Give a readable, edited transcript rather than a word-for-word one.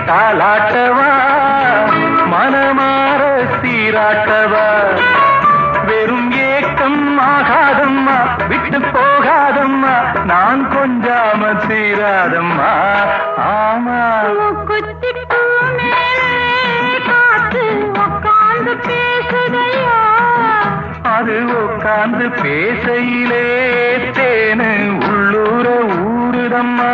தாலாட்டவா மனமாற சீராட்டவா வெறும் ஏக்கம் ஆகாதம்மா விட்டு போகாதம்மா நான் கொஞ்சாம சீராதம்மா ஆமா அது உட்கார்ந்து பேசையிலே தேனு உள்ளூர ஊருதம்மா